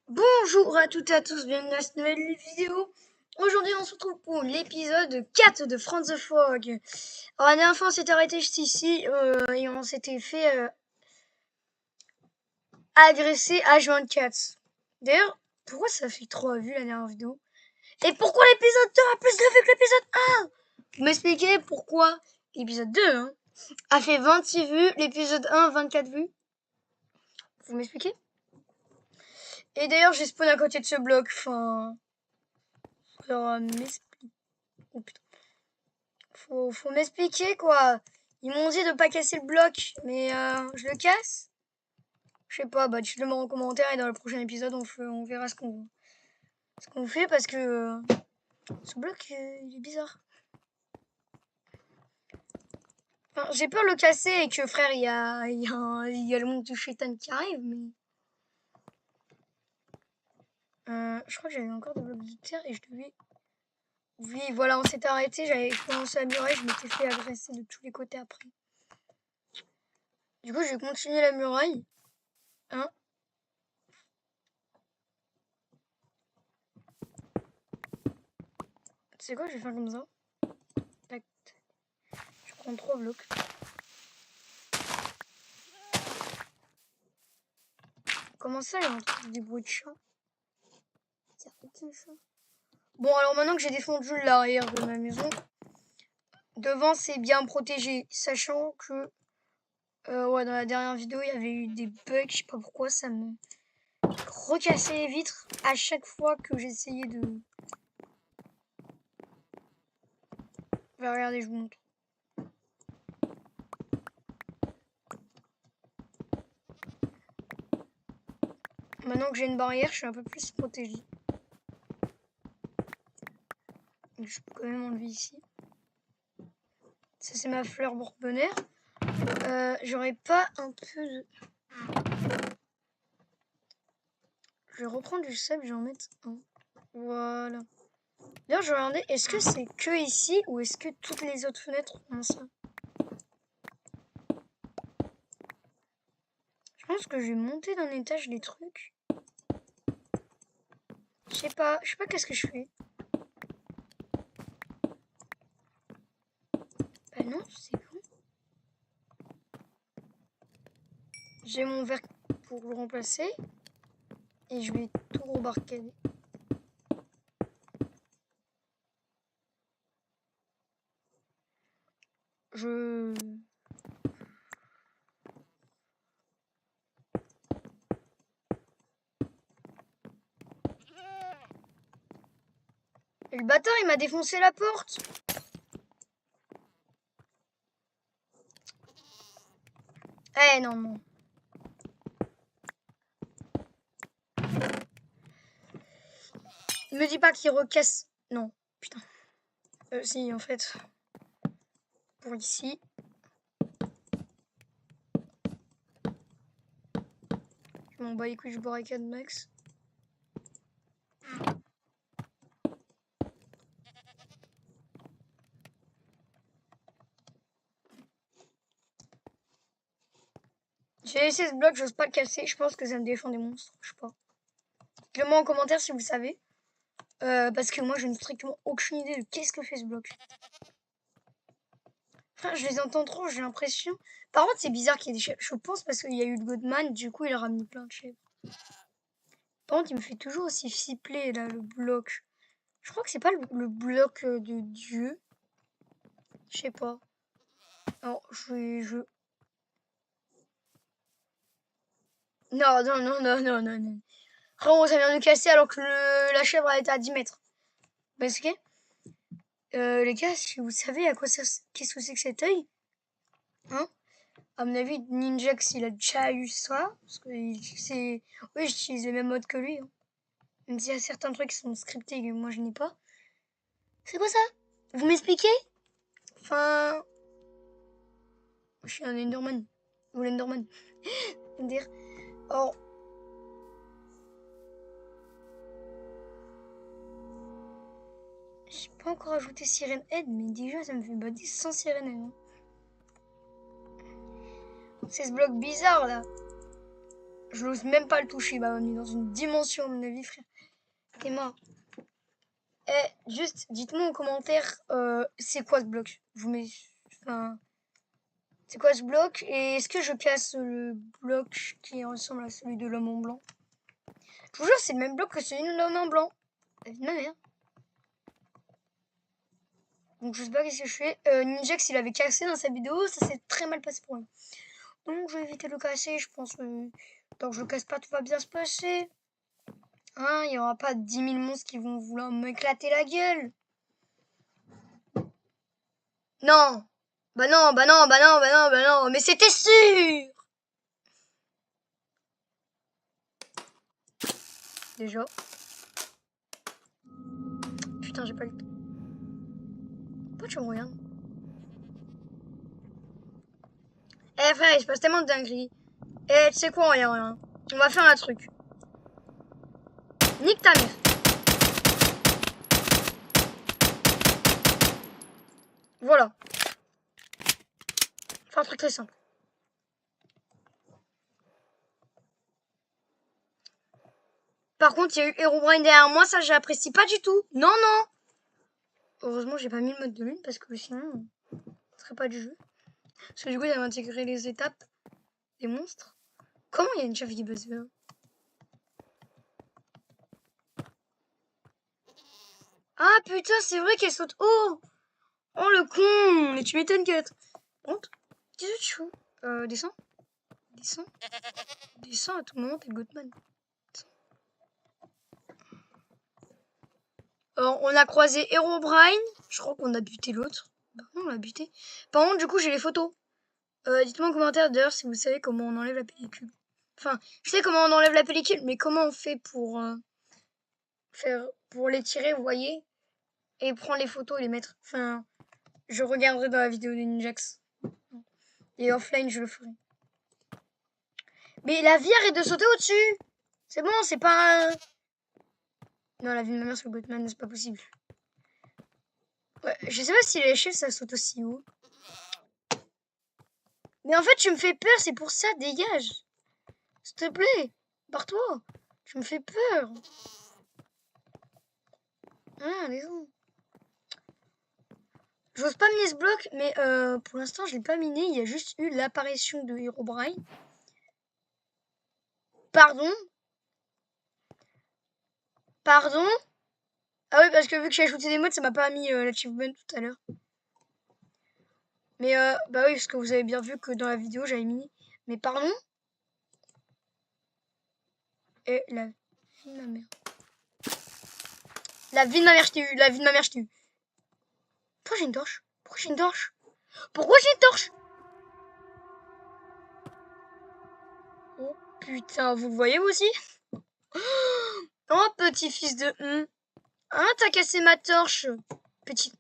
Bonjour à toutes et à tous, bienvenue dans cette nouvelle vidéo. Aujourd'hui on se retrouve pour l'épisode 4 de Franz the Frog. Alors la dernière fois on s'était arrêté juste ici et on s'était fait agresser H24. D'ailleurs, pourquoi ça fait 3 vues la dernière vidéo? Et pourquoi l'épisode 2 a plus de vues que l'épisode 1? Vous m'expliquez pourquoi l'épisode 2 a fait 26 vues, l'épisode 1 24 vues? Vous m'expliquez? Et d'ailleurs j'ai spawn à côté de ce bloc, enfin... Alors, oh putain. Faut m'expliquer quoi. Ils m'ont dit de pas casser le bloc, mais je le casse. Je sais pas, bah dites-le moi en commentaire et dans le prochain épisode on verra ce qu'on fait parce que ce bloc il est bizarre. Enfin, j'ai peur de le casser et que frère il y a le monde du shaitan qui arrive, mais je crois que j'avais encore des blocs de terre et je devais. Oui, voilà, on s'était arrêté, j'avais commencé la muraille, je m'étais fait agresser de tous les côtés après. Du coup, je vais continuer la muraille. Hein. Tu sais quoi, je vais faire comme ça. Tac. Je prends 3 blocs. Comment ça, il y a des bruits de chat? Il y a aucun chat. Bon, alors maintenant que j'ai défendu l'arrière de ma maison, devant c'est bien protégé. Sachant que ouais, dans la dernière vidéo, il y avait eu des bugs. Je sais pas pourquoi, ça me recassait les vitres à chaque fois que j'essayais de... Bah, regardez, je vous montre. Maintenant que j'ai une barrière, je suis un peu plus protégée. Donc, je peux quand même enlever ici. Ça, c'est ma fleur bourbonnaire. J'aurais pas un peu de... Je vais reprendre du sable, je vais en mettre un. Voilà. D'ailleurs, je regardais, est-ce que c'est que ici ou est-ce que toutes les autres fenêtres ont ça? Je pense que je vais monter d'un étage les trucs. Je sais pas qu'est-ce que je fais. Bah non, c'est bon. J'ai mon verre pour le remplacer. Et je vais tout rebarricader. Et le bâtard, il m'a défoncé la porte. Eh non, non. Me dis pas qu'il recasse. Non, putain. Si, en fait. Pour ici. Je m'en bats les couilles, je barricade max. J'ai laissé ce bloc, j'ose pas le casser. Je pense que ça me défend des monstres. Je sais pas. Dites-le-moi en commentaire si vous savez. Parce que moi, je n'ai strictement aucune idée de qu'est-ce que fait ce bloc. Enfin, je les entends trop, j'ai l'impression. Par contre, c'est bizarre qu'il y ait des chefs. Je pense parce qu'il y a eu le Godman, du coup, il a ramené plein de chefs. Par contre, il me fait toujours aussi flipper, là, le bloc. Je crois que c'est pas le bloc de Dieu. Je sais pas. Non, Non, non, non, non, non, non, non. Vraiment, ça vient de casser alors que la chèvre elle était à 10 mètres. Parce que, les gars, si vous savez à quoi ça... Qu'est-ce que c'est que cet œil? Hein? À mon avis, Ninjax, il a déjà eu ça. Parce que c'est... Oui, j'utilise le même mode que lui. Hein. Même s'il y a certains trucs qui sont scriptés et que moi je n'ai pas. C'est quoi ça? Vous m'expliquez? Enfin... Je suis un Enderman. Ou l'Enderman. Dire. Oh. J'ai pas encore ajouté Sirène Head, mais déjà ça me fait body sans Sirène Head. Hein. C'est ce bloc bizarre là. Je n'ose même pas le toucher. Bah, on est dans une dimension, à mon avis, frère. T'es mort. Eh, juste, dites-moi en commentaire, c'est quoi ce bloc? Vous mettez... Enfin... C'est quoi ce bloc? Et est-ce que je casse le bloc qui ressemble à celui de l'homme en blanc? Je vous jure, c'est le même bloc que celui de l'homme en blanc. La vie de ma mère. Donc je sais pas qu'est-ce que je fais. Ninjax, il avait cassé dans sa vidéo, ça s'est très mal passé pour lui. Donc je vais éviter de le casser, je pense que tant que je le casse pas, tout va bien se passer. Hein, il y aura pas 10 000 monstres qui vont vouloir m'éclater la gueule. Non. Bah non, bah non, bah non, bah non, bah non, mais c'était sûr. Déjà. Putain, j'ai pas le temps. Pourquoi tu me regardes? Eh frère, il se passe tellement de dingueries. Eh, tu sais quoi, rien. On va faire un truc. Nique ta mère. Voilà. Faire un truc très simple. Par contre, il y a eu Herobrine derrière moi, ça j'apprécie pas du tout. Non, non. Heureusement, j'ai pas mis le mode de lune parce que sinon, ce serait pas du jeu. Parce que du coup, il va intégrer les étapes des monstres. Comment il y a une chef qui buzz là? Ah putain, c'est vrai qu'elle saute haut. Oh le con. Mais tu m'étonnes qu'elle... Honte. Qu'est-ce que tu fous? Descends. Descends. Descends à tout moment, t'es Goatman. Alors, on a croisé Herobrine. Je crois qu'on a buté l'autre. Bah, non, on l'a buté. Par contre, du coup, j'ai les photos. Dites-moi en commentaire d'ailleurs si vous savez comment on enlève la pellicule. Enfin, je sais comment on enlève la pellicule, mais comment on fait pour pour les tirer, vous voyez, et prendre les photos et les mettre. Enfin, je regarderai dans la vidéo de Ninjax. Et offline, je le ferai. Mais la vie arrête de sauter au-dessus. C'est bon, c'est pas... Non, la vie de ma mère sur Goatman, c'est pas possible. Ouais, je sais pas si les échelles, ça saute aussi haut. Mais en fait, tu me fais peur, c'est pour ça, dégage. S'il te plaît, barre-toi. Tu me fais peur. Ah, raison. J'ose pas miner ce bloc, mais pour l'instant, je l'ai pas miné. Il y a juste eu l'apparition de Herobrine. Pardon? Pardon? Ah oui, parce que vu que j'ai ajouté des modes, ça m'a pas mis l'achievement tout à l'heure. Mais bah oui, parce que vous avez bien vu que dans la vidéo, j'avais mis... Mais pardon? Et la vie de ma mère. La vie de ma mère, je t'ai eu. La vie de ma mère, je t'ai eu. Pourquoi j'ai une torche? Pourquoi j'ai une torche? Pourquoi j'ai une torche? Oh putain, vous le voyez vous aussi? Oh, petit fils de... Ah, t'as cassé ma torche. Petit...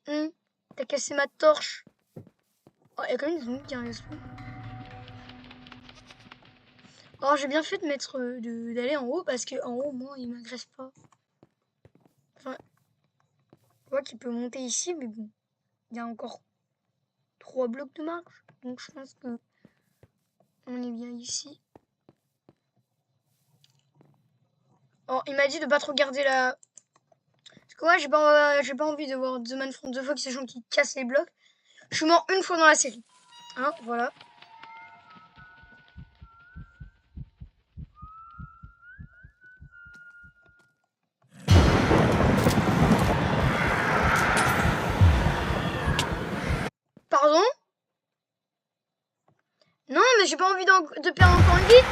T'as cassé ma torche. Oh, il y a quand même des zombies qui arrivent. Oh, j'ai bien fait de mettre d'aller en haut parce que en haut, au moins, il m'agresse pas. Enfin, je vois qu'il peut monter ici, mais bon, il y a encore 3 blocs de marche. Donc je pense que on est bien ici. Oh, il m'a dit de pas trop garder la... Parce que ouais, j'ai pas envie de voir The Man from the Fog, ces gens qui cassent les blocs. Je suis mort une fois dans la série. Hein, voilà. Pardon? Non, mais j'ai pas envie de perdre encore une vie.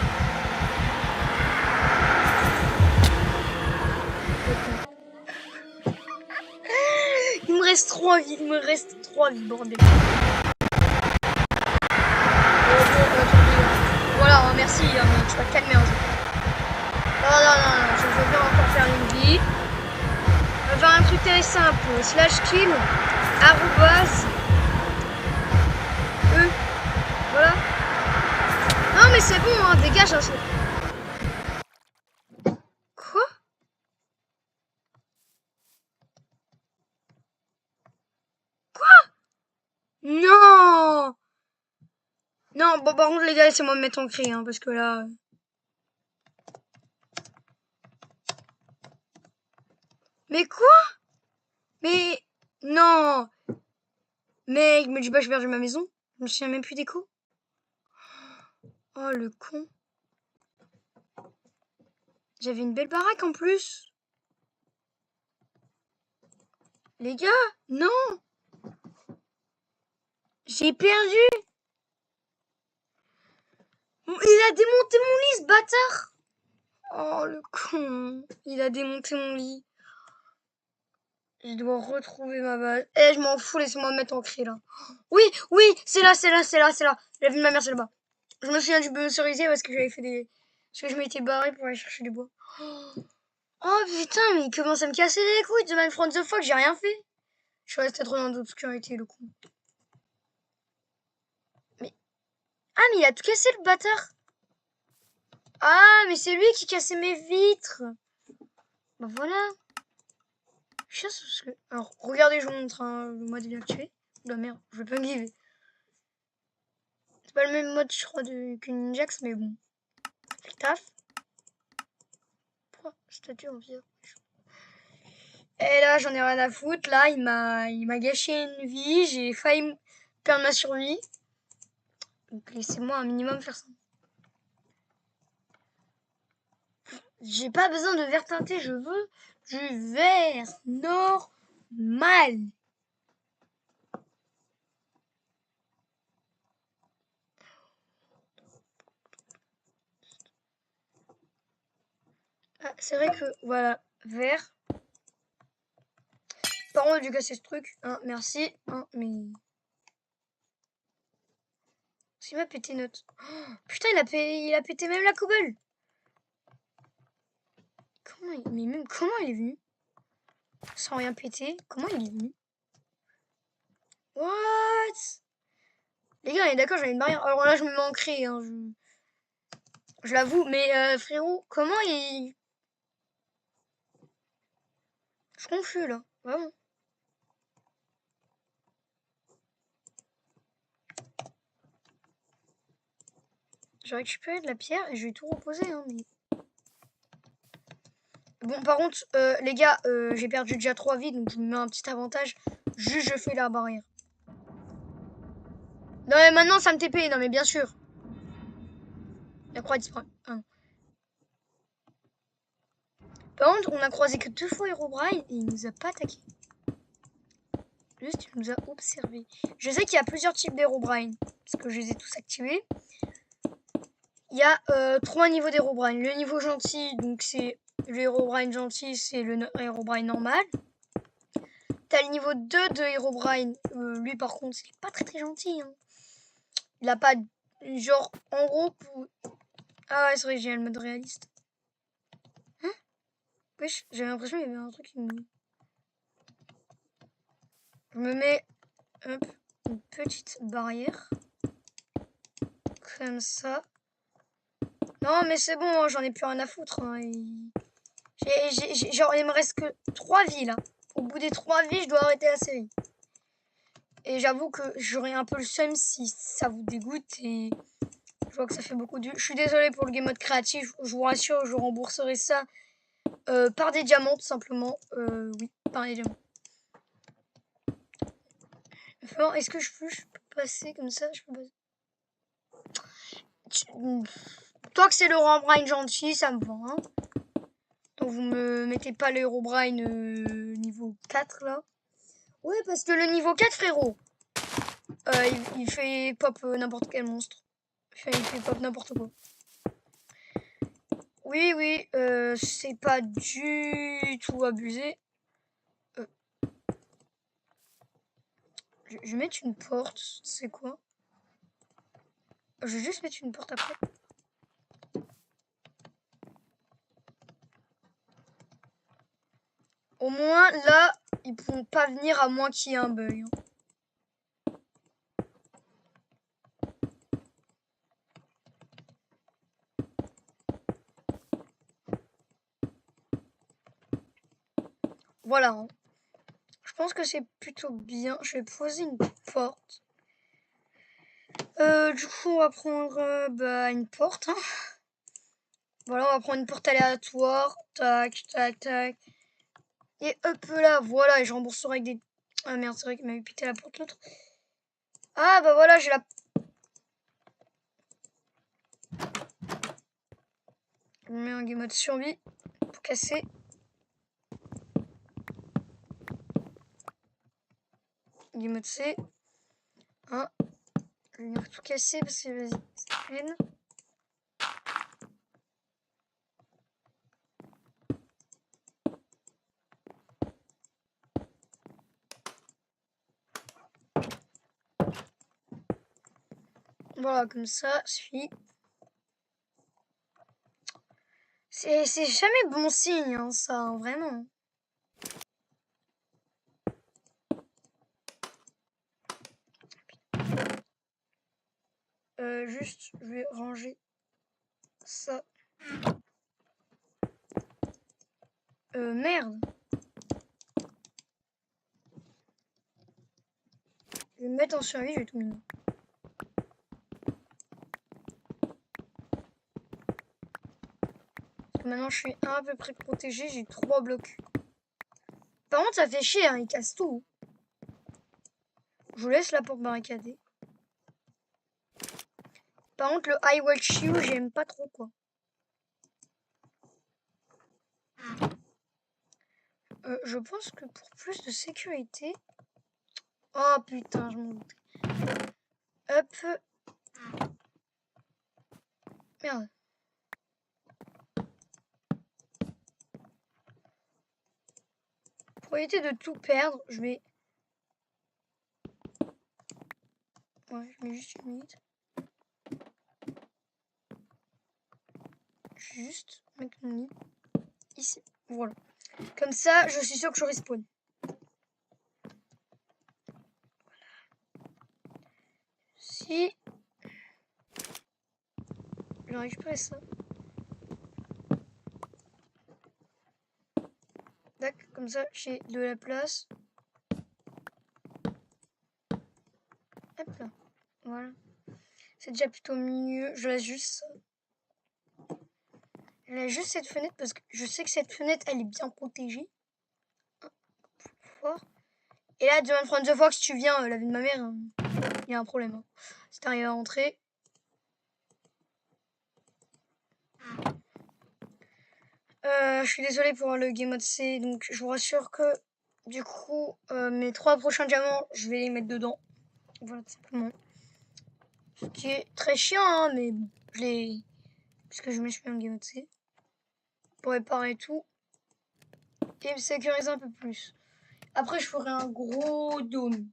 Il me reste 3 vies. Il me reste 3 vies, bordel. Voilà, merci, mais tu vas te calmer un jour. Non, je veux bien encore faire une vie. On va faire un truc très simple. Slash kill, arrobase, voilà. Non, mais c'est bon, hein, dégage un saut. Quoi? Non! Non, bon, par contre, les gars, laissez-moi me mettre en cri, hein, parce que là... Mais quoi? Mais non. Mec, me dis pas que j'ai perdu ma maison. Je me souviens même plus des coups. Oh le con. J'avais une belle baraque en plus. Les gars, non. J'ai perdu. Il a démonté mon lit, ce bâtard. Oh le con. Il a démonté mon lit. Je dois retrouver ma base. Eh, je m'en fous, laissez-moi me mettre en cri là. Oui, oui, c'est là, c'est là, c'est là, c'est là. La vie de ma mère, c'est là-bas. Je me souviens du bœuf cerisier parce que j'avais fait des. Parce que je m'étais barré pour aller chercher du bois. Oh putain, mais il commence à me casser les couilles de même front the fuck, j'ai rien fait. Je suis resté trop dans l'obscurité, le con. Mais. Ah, mais il a tout cassé le bâtard. Ah, mais c'est lui qui cassait mes vitres. Bah voilà. Chasse parce que. Alors, regardez, je vous montre le mode inactivé. La merde, je vais pas me giver. C'est pas le même mode, je crois, que Ninjax, mais bon. Fait taf. Pourquoi statue en pierre? Et là, j'en ai rien à foutre. Là, il m'a gâché une vie. J'ai failli perdre ma survie. Donc, laissez-moi un minimum faire ça. J'ai pas besoin de vert teinté. Je veux du vert normal. Ah, c'est vrai que, voilà, vert. Par contre, j'ai cassé ce truc. Hein, merci. Hein, mais... Il m'a pété notre... Oh, putain, il a pété même la cobble. Comment il est venu? Sans rien péter. Comment il est venu? What? Les gars, on est d'accord, j'avais une barrière. Alors là, je me mets en cré, hein, je l'avoue. Mais frérot, comment il... Je suis confus, là. Vraiment. J'ai récupéré de la pierre et je vais tout reposer, hein, mais... Bon, par contre, les gars, j'ai perdu déjà 3 vies, donc je me mets un petit avantage. Juste, je fais la barrière. Non, mais maintenant, ça me TP. Non, mais bien sûr. La croix disparaît. Ah, non. Par contre, on a croisé que 2 fois Herobrine et il nous a pas attaqué. Juste, il nous a observé. Je sais qu'il y a plusieurs types d'Herobrine, parce que je les ai tous activés. Il y a 3 niveaux d'Herobrine. Le niveau gentil, donc c'est le Herobrine gentil, c'est le Herobrine normal. T'as le niveau 2 de Herobrine. Lui, par contre, il est pas très très gentil. Hein. Il a pas... Genre, en gros... Pour... Ah ouais, c'est vrai, j'ai le mode réaliste. Hein? Wesh, j'avais l'impression qu'il y avait un truc qui me... Je me mets hop, une petite barrière. Comme ça. Non, mais c'est bon, hein, j'en ai plus rien à foutre. Hein, genre, il me reste que 3 vies, là. Au bout des 3 vies, je dois arrêter la série. Et j'avoue que j'aurais un peu le seum si ça vous dégoûte. Et je vois que ça fait beaucoup de... Je suis désolée pour le game mode créatif. Je vous rassure, je rembourserai ça par des diamants, tout simplement. Oui, par des diamants. Enfin, est-ce que je peux passer comme ça? Je peux passer... Toi que c'est le Herobrine gentil, ça me va. Hein. Donc vous me mettez pas le Herobrine niveau 4 là. Ouais, parce que le niveau 4, frérot, il fait pop n'importe quel monstre. Enfin, il fait pop n'importe quoi. Oui, oui, c'est pas du tout abusé. Je vais mettre une porte, c'est quoi? Je vais juste mettre une porte après. Au moins, là, ils pourront pas venir à moins qu'il y ait un bug. Voilà. Hein. Je pense que c'est plutôt bien. Je vais poser une porte. Du coup, on va prendre une porte. Hein. Voilà, on va prendre une porte aléatoire. Tac, tac, tac. Et hop là, voilà, et je rembourserai avec des... Ah merde, c'est vrai qu'il m'avait pété la porte l'autre. Ah bah voilà, j'ai la... Je mets un game mode survie pour casser. Game mode C. Hein. Je vais venir tout casser parce que vas-y, c'est peine. Voilà, comme ça, suffit. C'est jamais bon signe, hein, ça, hein, vraiment. Juste, je vais ranger ça. Merde. Je vais me mettre en survie, je vais tout miner. Maintenant, je suis à peu près protégé, j'ai 3 blocs. Par contre, ça fait chier, hein, il casse tout. Je vous laisse la porte barricadée. Par contre, le I Watch You, j'aime pas trop, quoi. Je pense que pour plus de sécurité... Oh putain, je m'en doutais. Hop. Merde. Pour éviter de tout perdre, je vais... Ouais, je mets juste une minute. Je vais juste mettre mon lit ici. Voilà. Comme ça, je suis sûr que je respawn. Si... Je vais récupérer ça. Tac, comme ça, j'ai de la place. Hop là. Voilà. C'est déjà plutôt mieux. Je laisse juste ça. Je laisse juste cette fenêtre parce que je sais que cette fenêtre, elle est bien protégée. Fort. Et là, John from the Fox, tu viens, la vie de ma mère, il y a un problème. Hein. Si t'arrives à rentrer. Je suis désolée pour le game mode C, donc je vous rassure que du coup, mes 3 prochains diamants, je vais les mettre dedans. Voilà, tout simplement. Ce qui est très chiant, hein, mais bon, je l'ai... Parce que je me suis mis en game mode C. Pour réparer tout. Et me sécuriser un peu plus. Après, je ferai un gros dôme.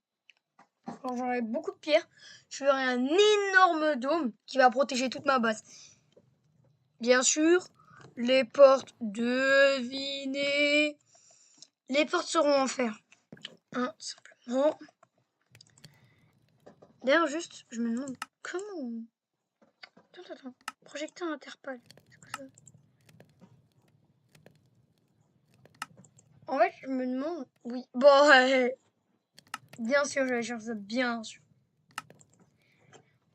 Quand j'aurai beaucoup de pierres, je ferai un énorme dôme qui va protéger toute ma base. Bien sûr, les portes, devinez. Les portes seront en fer. Hein, simplement. D'ailleurs, juste, je me demande comment... Attends. Projecteur interpal. C'est quoi ça? En fait, je me demande... Oui. Bon, ouais. Bien sûr, je vais chercher ça. Bien sûr.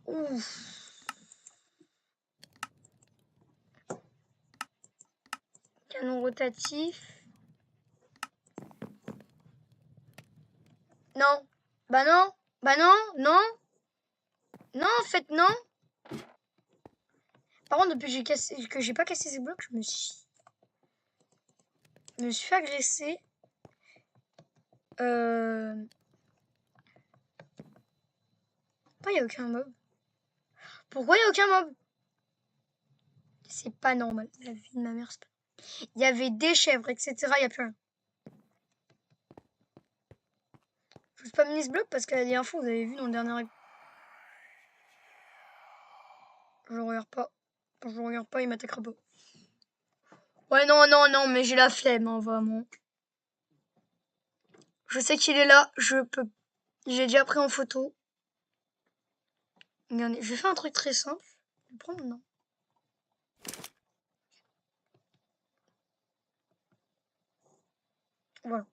Ouf. Canon rotatif. Non. Bah non. Bah non. Non. Non, en fait, non. Par contre, depuis que j'ai pas cassé ces blocs, je me suis fait agresser. Pourquoi il n'y a aucun mob? Pourquoi il n'y a aucun mob? C'est pas normal. La vie de ma mère, c'est pas... Il y avait des chèvres, etc. Il n'y a plus rien. Je vous spam ce bloc parce qu'elle a des infos, vous avez vu dans le dernier... Je regarde pas. Quand je regarde pas, il m'attaquera pas. Ouais, non, mais j'ai la flemme, hein, vraiment. Je sais qu'il est là, je peux... J'ai déjà pris en photo. Regardez, je vais faire un truc très simple. Je vais prendre maintenant. Voilà.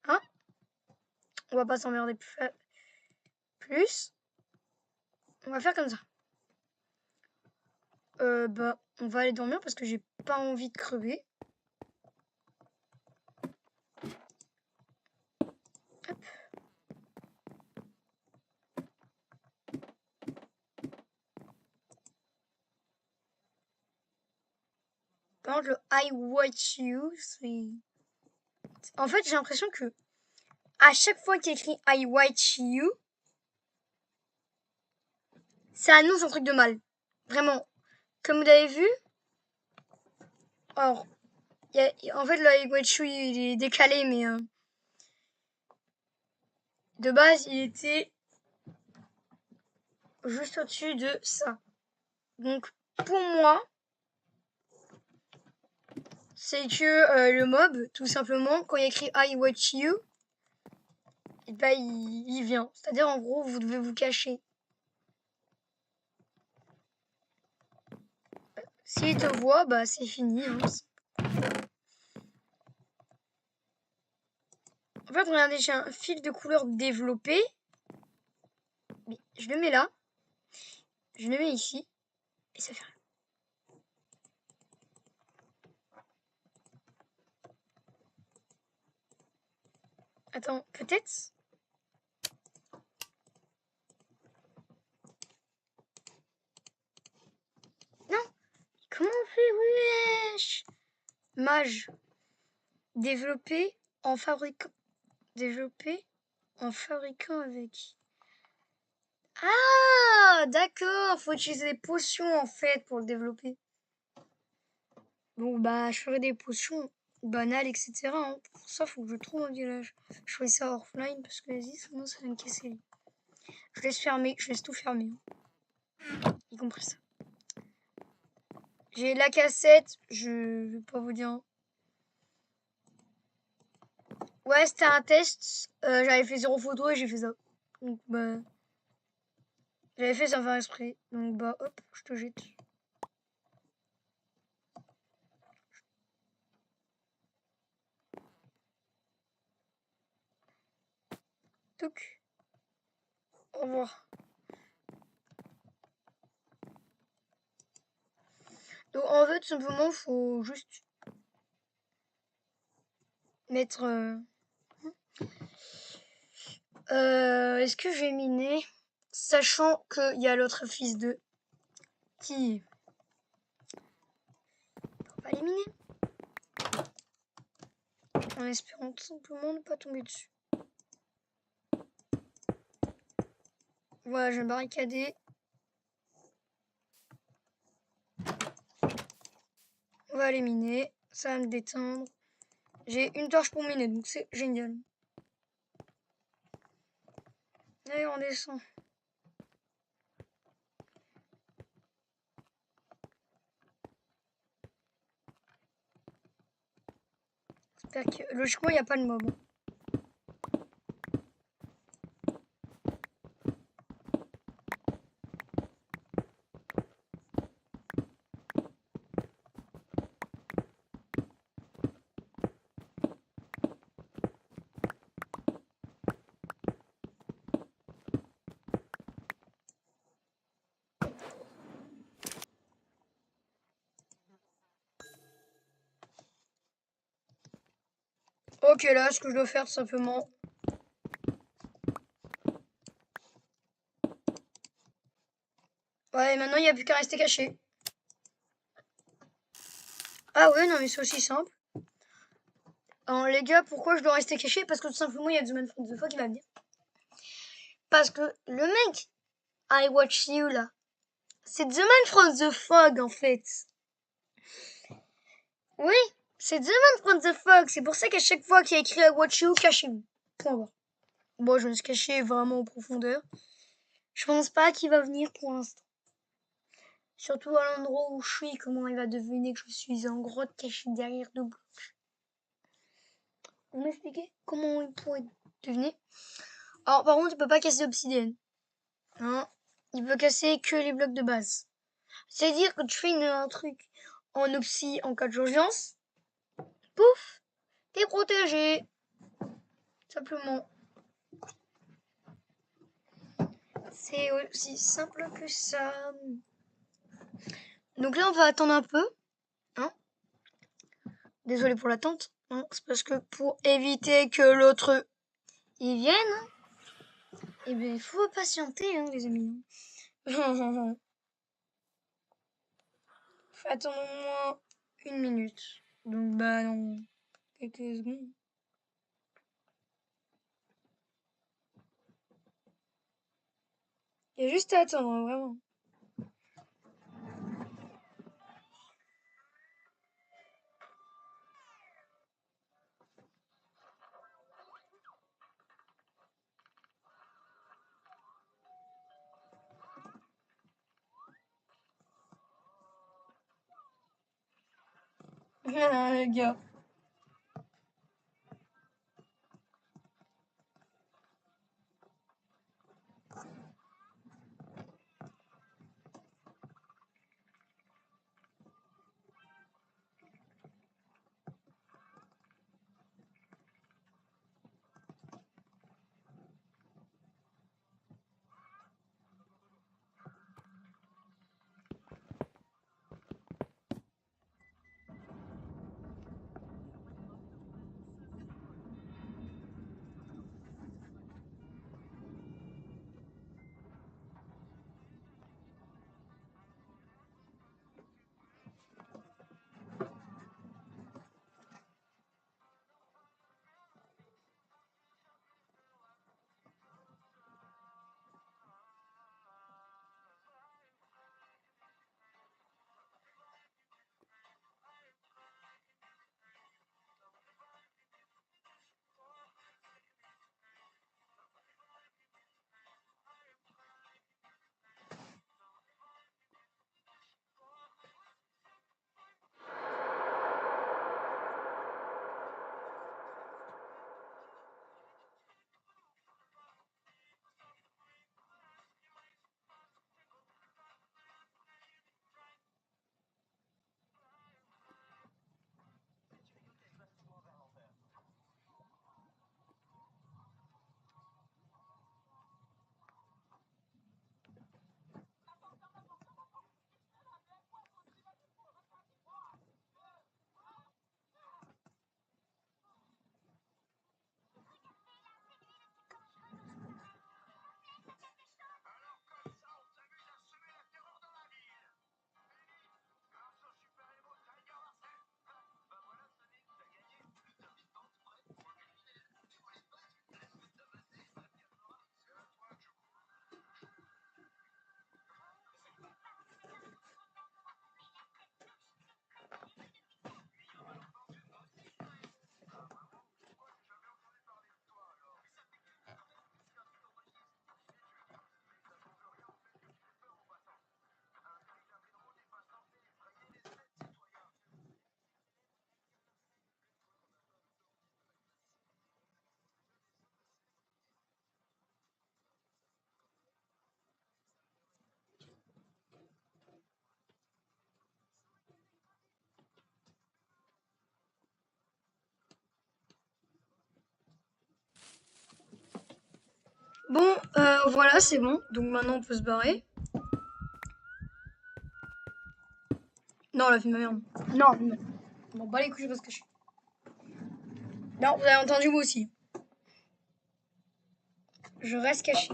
Hein? On va pas s'emmerder plus. On va faire comme ça. Bah, on va aller dormir parce que j'ai pas envie de crever. Par contre, le I watch you, c'est... En fait, j'ai l'impression que à chaque fois qu'il écrit I watch you, ça annonce un truc de mal. Vraiment. Comme vous l'avez vu, alors, en fait, le I watch you, il est décalé, mais de base, il était juste au-dessus de ça. Donc, pour moi, c'est que le mob, tout simplement, quand il écrit I watch you, et ben, il vient. C'est-à-dire, en gros, vous devez vous cacher. S'il te voit, bah c'est fini. Hein. En fait, regardez, j'ai un fil de couleur développé. Je le mets là. Je le mets ici. Et ça fait rien. Attends, peut-être. Non. Comment on fait? Wesh. Mage. Développé en fabriquant. Développé en fabriquant avec. Ah, d'accord. Faut utiliser des potions en fait pour le développer. Bon, bah, je ferai des potions banales, etc. Hein. Pour ça, faut que je trouve un village. Je ferai ça offline parce que vas-y, sinon ça va me casser. Je laisse fermer, je laisse tout fermer. Hein. Y compris ça. J'ai la cassette, je vais pas vous dire. Ouais, c'était un test. J'avais fait 0 photo et j'ai fait ça. Donc, bah. J'avais fait sans faire exprès. Donc, bah, hop, je te jette. Touc. Au revoir. Donc, en fait, tout simplement, faut juste mettre. Est-ce que je vais miner? Sachant qu'il y a l'autre fils de. Qui. On va les miner. En espérant tout simplement ne pas tomber dessus. Voilà, je vais barricader. On va les miner. Ça va me détendre. J'ai une torche pour miner, donc c'est génial. Allez, on descend. J'espère que logiquement il n'y a pas de mob. Ok, là, ce que je dois faire tout simplement. Ouais, maintenant il n'y a plus qu'à rester caché. Ah ouais, non, mais c'est aussi simple. Alors, les gars, pourquoi je dois rester caché? Parce que tout simplement, il y a The Man from the Fog qui va venir. Parce que le mec, I Watch You là, c'est The Man from the Fog en fait. Oui, c'est The Man from the Fog. C'est pour ça qu'à chaque fois qu'il y a écrit I Watch You, cachez-vous. Point barre. Bon, je vais se cacher vraiment en profondeur. Je pense pas qu'il va venir pour l'instant. Surtout à l'endroit où je suis, comment il va deviner que je suis en grotte cachée derrière deux blocs. Vous m'expliquez comment il pourrait deviner? Alors, par contre, il peut pas casser l'obsidienne. Hein, il peut casser que les blocs de base. C'est-à-dire que tu fais un truc en obsi en cas d'urgence, pouf, t'es protégé. Simplement. C'est aussi simple que ça. Donc là, on va attendre un peu. Hein. Désolé pour l'attente. Hein. C'est parce que pour éviter que l'autre Ils viennent, hein. Eh bien, il faut patienter, hein, les amis. Attendons au moins 1 minute. Donc, bah, non, quelques secondes. Il y a juste à attendre, hein, vraiment. Les gars. Bon, voilà, c'est bon. Donc maintenant, on peut se barrer. Non, la fille de ma merde. Non, non. Bon, bah les couilles, je vais se cacher. Non, vous avez entendu, moi aussi. Je reste caché.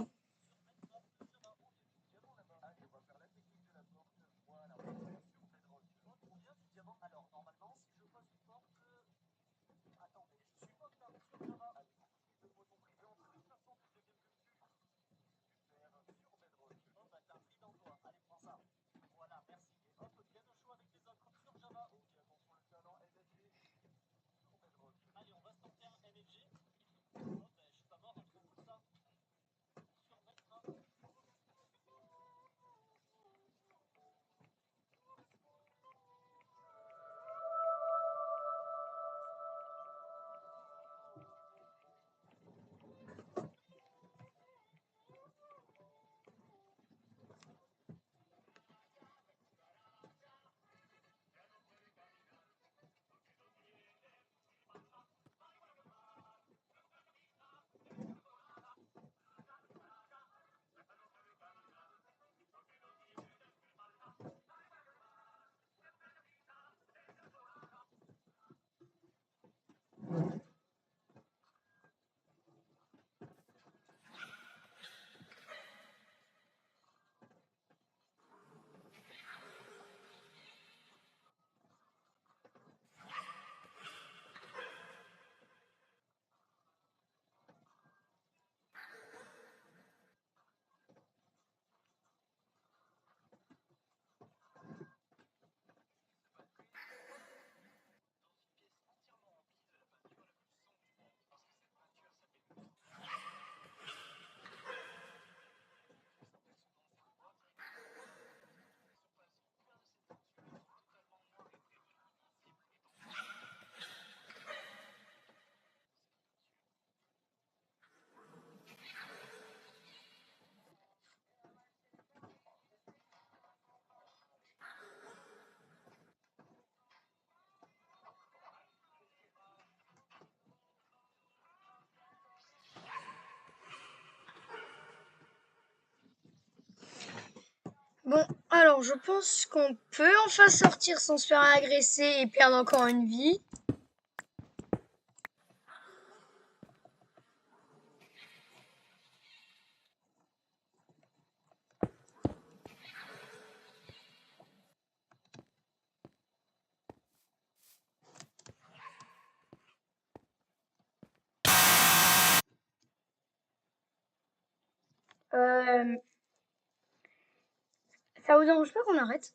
Alors, je pense qu'on peut enfin sortir sans se faire agresser et perdre encore une vie. Ça vous dérange pas qu'on arrête?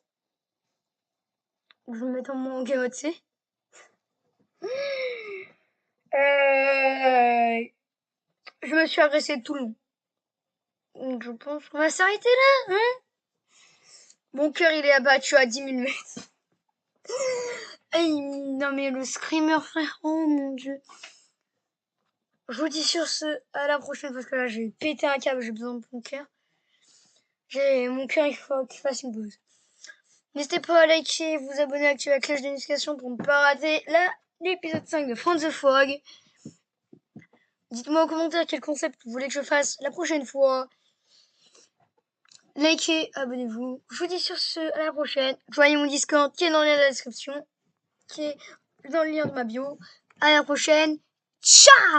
Je vais me mettre en mode tu sais. Je me suis agressée tout le long. Donc je pense qu'on va s'arrêter là, hein? Mon cœur il est abattu à 10 000 mètres. Non mais le screamer frère, oh mon dieu. Je vous dis sur ce, à la prochaine parce que là j'ai pété un câble, j'ai besoin de mon cœur. Mon cœur il faut qu'il fasse une pause. N'hésitez pas à liker, vous abonner, activer la cloche de notification pour ne pas rater l'épisode 5 de Franz the Frog. Dites-moi en commentaire quel concept vous voulez que je fasse la prochaine fois. Likez, abonnez-vous. Je vous dis sur ce, à la prochaine. Joignez mon Discord qui est dans le lien de la description, qui est dans le lien de ma bio. À la prochaine. Ciao!